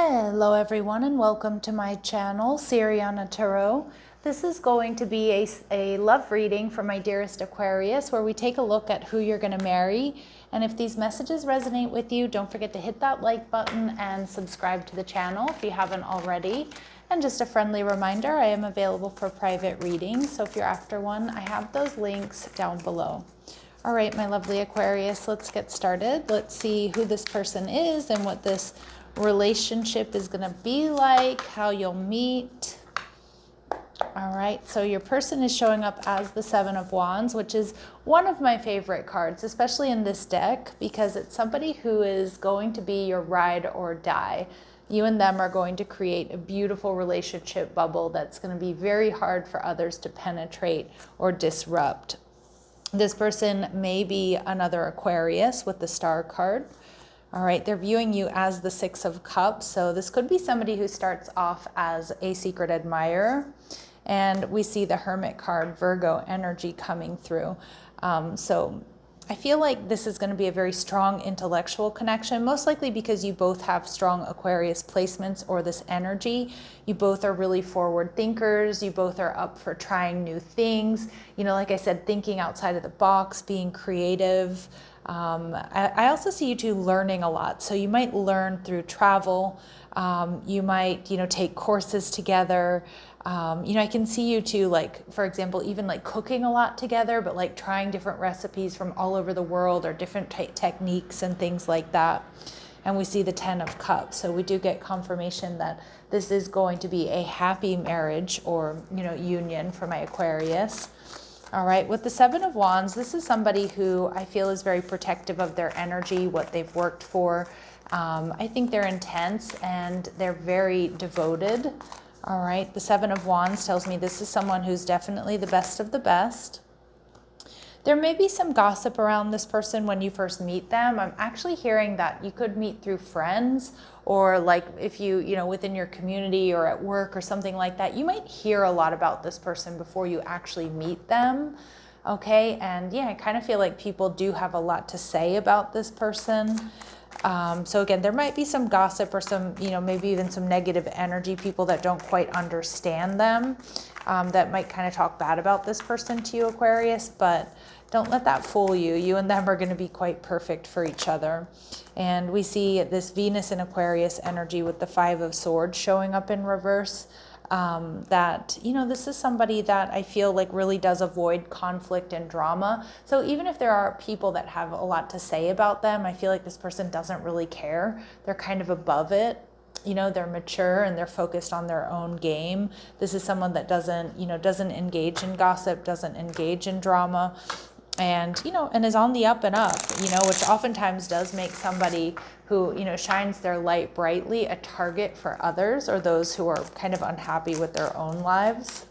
Hello everyone and welcome to my channel, Siriana Tarot. This is going to be a love reading for my dearest Aquarius, where we take a look at who you're going to marry. And if these messages resonate with you, don't forget to hit that like button and subscribe to the channel if you haven't already. And just a friendly reminder, I am available for private readings, so if you're after one, I have those links down below. All right, my lovely Aquarius, let's get started. Let's see who this person is and what this relationship is going to be like, how you'll meet. All right, so your person is showing up as the Seven of Wands, which is one of my favorite cards, especially in this deck, because it's somebody who is going to be your ride or die. You and them are going to create a beautiful relationship bubble that's going to be very hard for others to penetrate or disrupt. This person may be another Aquarius with the Star card. All right, they're viewing you as the Six of Cups. So this could be somebody who starts off as a secret admirer. And we see the Hermit card, Virgo energy coming through. So I feel like this is going to be a very strong intellectual connection, most likely because you both have strong Aquarius placements or this energy. You both are really forward thinkers. You both are up for trying new things. You know, like I said, thinking outside of the box, being creative. I also see you two learning a lot. So you might learn through travel. You might, take courses together. I can see you two, like, for example, even like cooking a lot together, but like trying different recipes from all over the world or different techniques and things like that. And we see the 10 of Cups. So we do get confirmation that this is going to be a happy marriage or, union for my Aquarius. All right, with the Seven of Wands, this is somebody who I feel is very protective of their energy, what they've worked for. I think they're intense and they're very devoted. All right, the Seven of Wands tells me this is someone who's definitely the best of the best. There may be some gossip around this person when you first meet them. I'm actually hearing that you could meet through friends, or like if you within your community or at work or something like that, you might hear a lot about this person before you actually meet them. Okay, and yeah, I kind of feel like people do have a lot to say about this person. So again, there might be some gossip or some, maybe even some negative energy, people that don't quite understand them, that might kind of talk bad about this person to you, Aquarius, but don't let that fool you. You and them are going to be quite perfect for each other. And we see this Venus in Aquarius energy with the Five of Swords showing up in reverse. That, this is somebody that I feel like really does avoid conflict and drama. So even if there are people that have a lot to say about them, I feel like this person doesn't really care. They're kind of above it. They're mature and they're focused on their own game. This is someone that doesn't engage in gossip, doesn't engage in drama. And, and is on the up and up, which oftentimes does make somebody who, shines their light brightly a target for others or those who are kind of unhappy with their own lives.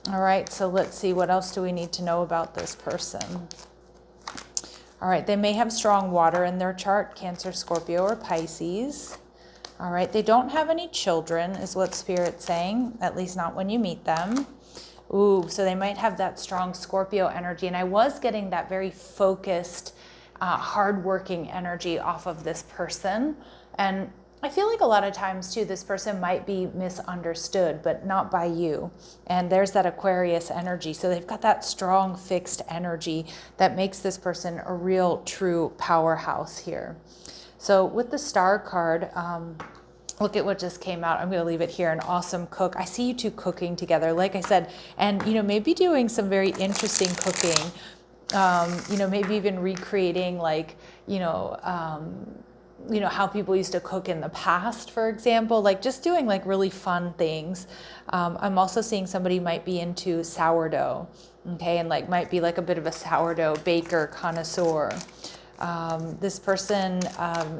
All right, so let's see, what else do we need to know about this person? All right, they may have strong water in their chart, Cancer, Scorpio, or Pisces. All right, they don't have any children, is what Spirit's saying, at least not when you meet them. Ooh, so they might have that strong Scorpio energy. And I was getting that very focused, hardworking energy off of this person. And I feel like a lot of times too, this person might be misunderstood, but not by you. And there's that Aquarius energy. So they've got that strong fixed energy that makes this person a real true powerhouse here. So with the Star card, look at what just came out. I'm going to leave it here. An awesome cook. I see you two cooking together, like I said, and, maybe doing some very interesting cooking, maybe even recreating like, how people used to cook in the past, for example, like just doing like really fun things. I'm also seeing somebody might be into sourdough. Okay. And like, might be like a bit of a sourdough baker connoisseur. This person,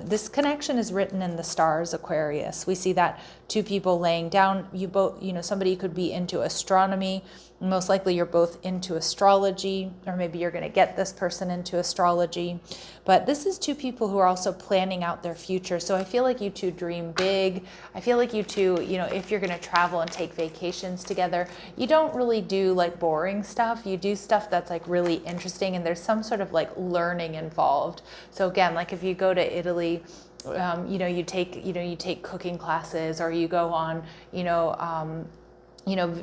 this connection is written in the stars, Aquarius. We see that two people laying down, you both, somebody could be into astronomy. Most likely you're both into astrology, or maybe you're going to get this person into astrology. But this is two people who are also planning out their future. So I feel like you two dream big. I feel like you two, if you're going to travel and take vacations together, you don't really do like boring stuff. You do stuff that's like really interesting, and there's some sort of like learning involved. involved. So again, like if you go to Italy, you take cooking classes, or you go on,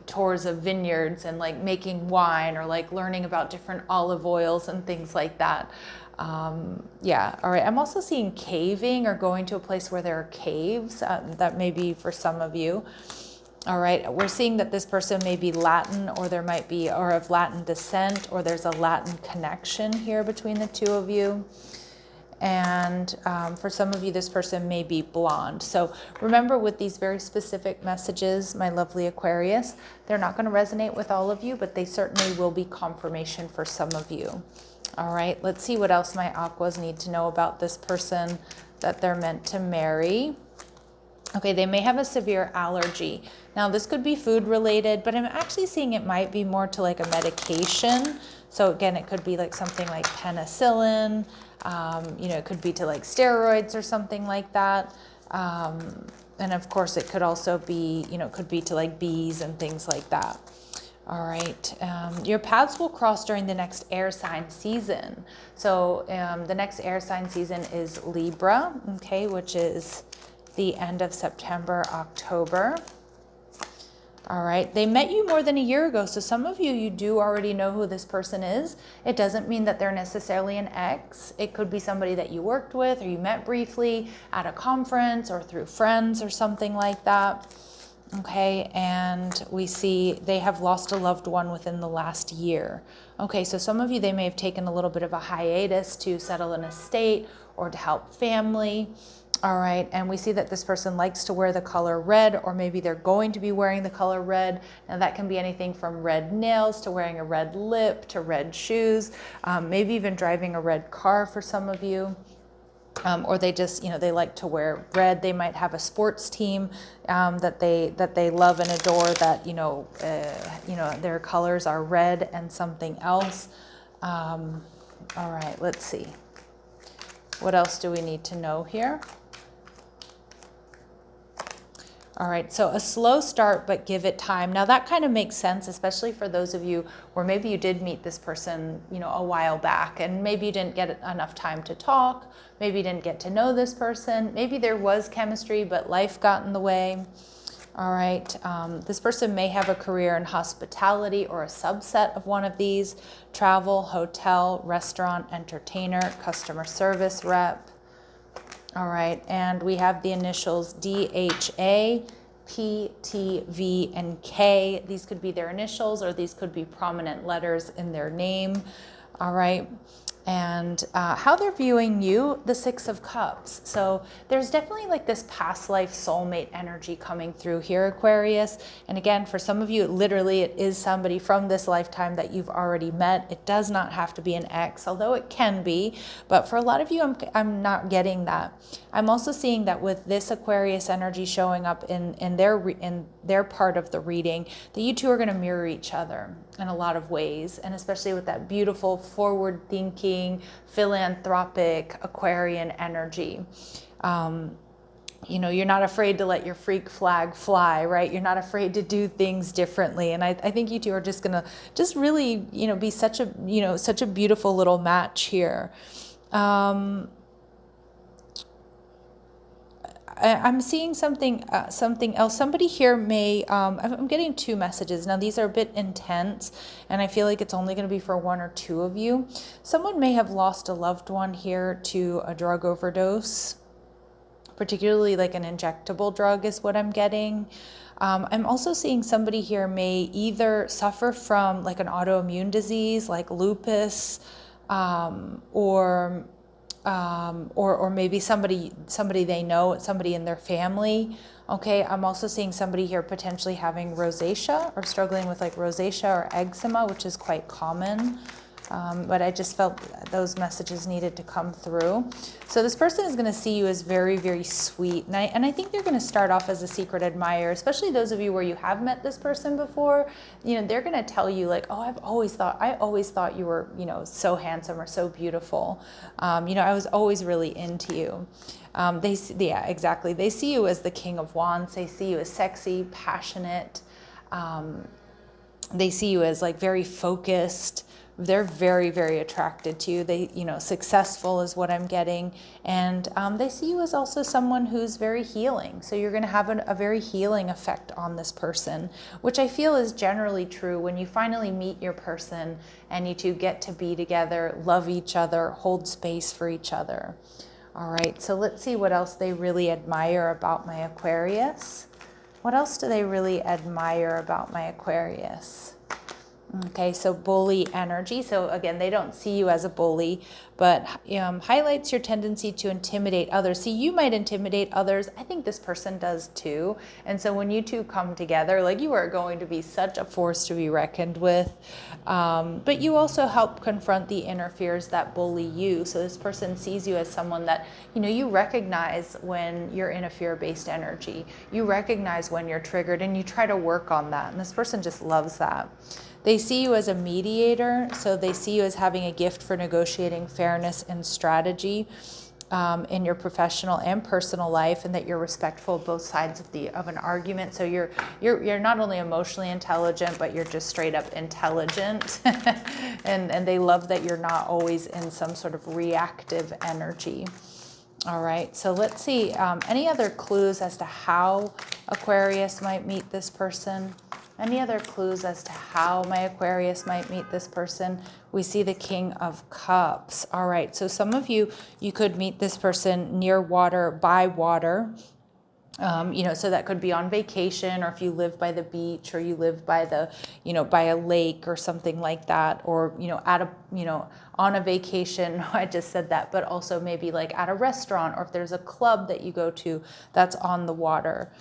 tours of vineyards and like making wine, or like learning about different olive oils and things like that. Yeah. All right. I'm also seeing caving, or going to a place where there are caves. That may be for some of you. All right. We're seeing that this person may be Latin, or there might be, or of Latin descent, or there's a Latin connection here between the two of you. And for some of you, this person may be blonde. So remember, with these very specific messages, my lovely Aquarius, they're not going to resonate with all of you, but they certainly will be confirmation for some of you. All right, let's see what else my Aquas need to know about this person that they're meant to marry. Okay, they may have a severe allergy. Now, this could be food related, but I'm actually seeing it might be more to like a medication. So again, it could be like something like penicillin. It could be to like steroids or something like that. And of course, it could also be, it could be to like bees and things like that. All right. Your paths will cross during the next air sign season. So the next air sign season is Libra, okay, which is the end of September, October. All right. They met you more than a year ago. So some of you, you do already know who this person is. It doesn't mean that they're necessarily an ex. It could be somebody that you worked with, or you met briefly at a conference, or through friends or something like that. Okay, and we see they have lost a loved one within the last year. Okay, so some of you, they may have taken a little bit of a hiatus to settle an estate or to help family. All right, and we see that this person likes to wear the color red, or maybe they're going to be wearing the color red. Now that can be anything from red nails to wearing a red lip to red shoes, maybe even driving a red car for some of you. Or they just, they like to wear red. They might have a sports team that they love and adore, that, their colors are red and something else. All right, let's see. What else do we need to know here? All right, so a slow start, but give it time. Now that kind of makes sense, especially for those of you where maybe you did meet this person, a while back, and maybe you didn't get enough time to talk. Maybe you didn't get to know this person. Maybe there was chemistry, but life got in the way. All right, this person may have a career in hospitality, or a subset of one of these: travel, hotel, restaurant, entertainer, customer service rep. All right, and we have the initials DHA, P, T, V, and K. These could be their initials, or these could be prominent letters in their name. All right, and how they're viewing you, the Six of Cups. So there's definitely like this past life soulmate energy coming through here, Aquarius. And again, for some of you, literally it is somebody from this lifetime that you've already met. It does not have to be an ex, although it can be. But for a lot of you, I'm not getting that. I'm also seeing that with this Aquarius energy showing up in their part of the reading, that you two are going to mirror each other in a lot of ways, and especially with that beautiful forward-thinking, philanthropic Aquarian energy. You're not afraid to let your freak flag fly, right? You're not afraid to do things differently. And I think you two are just going to really, be such a beautiful little match here. I'm seeing something else. Somebody here may, I'm getting two messages. Now, these are a bit intense, and I feel like it's only going to be for one or two of you. Someone may have lost a loved one here to a drug overdose, particularly like an injectable drug is what I'm getting. I'm also seeing somebody here may either suffer from like an autoimmune disease like lupus, or maybe somebody they know, somebody in their family. Okay, I'm also seeing somebody here potentially having rosacea, or struggling with like rosacea or eczema, which is quite common. But I just felt those messages needed to come through. So this person is going to see you as very, very sweet. And I think they're going to start off as a secret admirer, especially those of you where you have met this person before. They're going to tell you like, oh, I always thought you were, so handsome or so beautiful. I was always really into you. Exactly. They see you as the King of Wands. They see you as sexy, passionate, they see you as like very focused. They're very, very attracted to you. They, successful is what I'm getting. And they see you as also someone who's very healing. So you're going to have a very healing effect on this person, which I feel is generally true when you finally meet your person and you two get to be together, love each other, hold space for each other. All right, so let's see what else they really admire about my Aquarius. What else do they really admire about my Aquarius? Okay, so bully energy. So again, they don't see you as a bully, but highlights your tendency to intimidate others. See, you might intimidate others. I think this person does too. And so when you two come together, like, you are going to be such a force to be reckoned with. But you also help confront the inner fears that bully you. So this person sees you as someone that, you recognize when you're in a fear-based energy. You recognize when you're triggered and you try to work on that. And this person just loves that. They see you as a mediator, so they see you as having a gift for negotiating fairness and strategy in your professional and personal life, and that you're respectful of both sides of an argument. So you're not only emotionally intelligent, but you're just straight up intelligent, and they love that you're not always in some sort of reactive energy. All right, so let's see any other clues as to how Aquarius might meet this person. Any other clues as to how my Aquarius might meet this person? We see the King of Cups. All right, so some of you could meet this person near water, by water. So that could be on vacation, or if you live by the beach, or you live by the, by a lake or something like that, or, at a, on a vacation. I just said that, but also maybe like at a restaurant, or if there's a club that you go to that's on the water.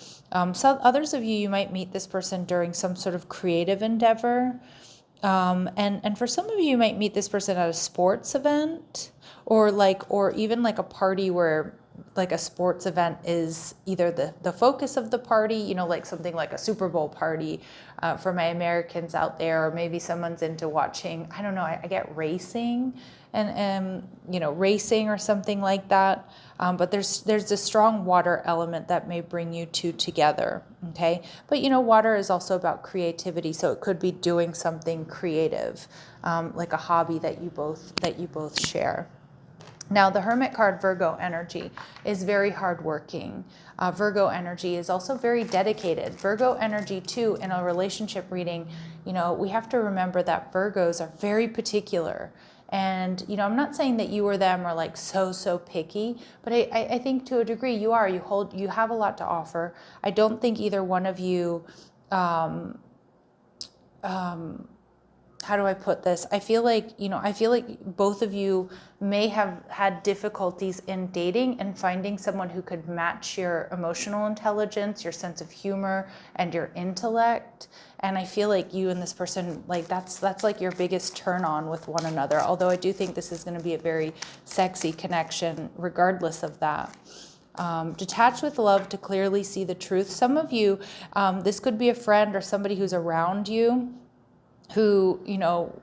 So others of you might meet this person during some sort of creative endeavor. And for some of you might meet this person at a sports event, or even like a party where like a sports event is either the focus of the party, like something like a Super Bowl party for my Americans out there, or maybe someone's into watching, I don't know, I get racing and racing or something like that. But there's a strong water element that may bring you two together. Okay. But water is also about creativity. So it could be doing something creative, like a hobby that you both share. Now, the Hermit card, Virgo energy, is very hardworking. Virgo energy is also very dedicated. Virgo energy, too, in a relationship reading, we have to remember that Virgos are very particular. And, I'm not saying that you or them are like so picky, but I think to a degree you are. You have a lot to offer. I don't think either one of you, how do I put this? I feel like both of you may have had difficulties in dating and finding someone who could match your emotional intelligence, your sense of humor, and your intellect. And I feel like you and this person, like that's like your biggest turn on with one another. Although I do think this is going to be a very sexy connection regardless of that. Detach with love to clearly see the truth. Some of you, this could be a friend or somebody who's around you, who,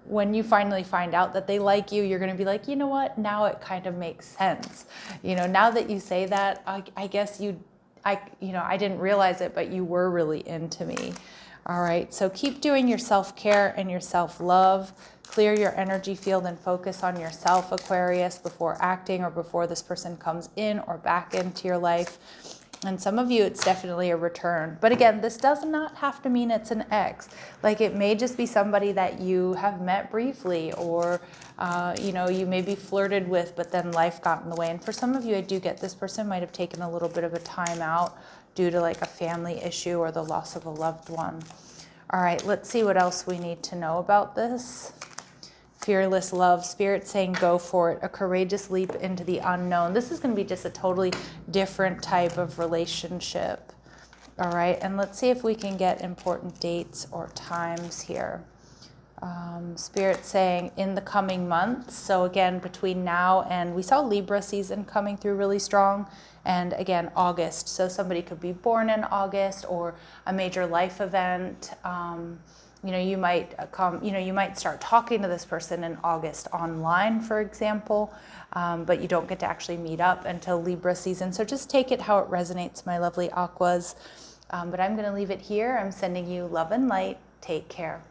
when you finally find out that they like you, you're going to be like, you know what, now it kind of makes sense. Now that you say that, I guess I didn't realize it, but you were really into me. All right, so keep doing your self-care and your self-love. Clear your energy field and focus on yourself, Aquarius, before acting or before this person comes in or back into your life. And some of you, it's definitely a return. But again, this does not have to mean it's an ex. Like, it may just be somebody that you have met briefly, or, you maybe flirted with, but then life got in the way. And for some of you, I do get this person might have taken a little bit of a time out due to like a family issue or the loss of a loved one. All right, let's see what else we need to know about this. Fearless love, Spirit saying go for it, a courageous leap into the unknown. This is going to be just a totally different type of relationship. All right, and let's see if we can get important dates or times here. Spirit saying in the coming months. So again, between now and, we saw Libra season coming through really strong. And again, August. So somebody could be born in August, or a major life event. You might start talking to this person in August online, for example, but you don't get to actually meet up until Libra season. So just take it how it resonates, my lovely Aquas. But I'm going to leave it here. I'm sending you love and light. Take care.